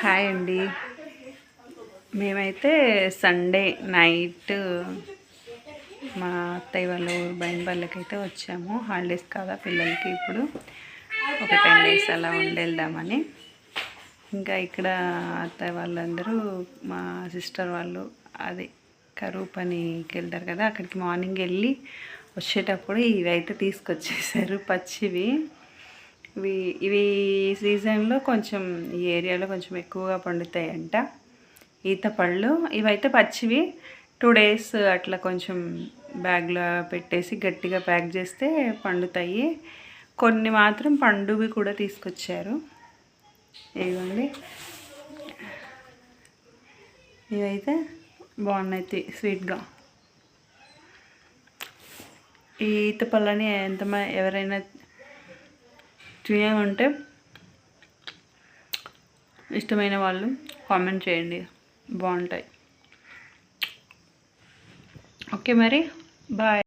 Hi అండి. మేమైతే Sunday night మా అత్తయ్య వాళ్ళ ఊరు బయటపల్లెకైతే వచ్చాము. హాలిడేస్ కదా పిల్లలకి, ఇప్పుడు ఒక 10 days అలా వెళ్దామని. ఇంకా ఇక్కడ అత్తయ్య వాళ్ళందరూ మా సిస్టర్ వాళ్ళు అది కరువు పనికి వెళ్తారు కదా, అక్కడికి మార్నింగ్ వెళ్ళి వచ్చేటప్పుడు ఇవి అయితే తీసుకొచ్చేసారు పచ్చివి. ఇవి సీజన్లో కొంచెం ఈ ఏరియాలో కొంచెం ఎక్కువగా పండుతాయంట ఈత పళ్ళు. ఇవైతే పచ్చివి 2 days అట్లా కొంచెం బ్యాగ్లో పెట్టేసి గట్టిగా ప్యాక్ చేస్తే పండుతాయి. కొన్ని మాత్రం పండువి కూడా తీసుకొచ్చారు. ఇవ్వండి, ఇవైతే బాగున్నాయి స్వీట్గా. ఈ ఈత పళ్ళని ఎవరైనా తినేమంటే ఇష్టమైన వాళ్ళు కామెంట్ చేయండి, బాగుంటాయి. ఓకే మరి, బాయ్.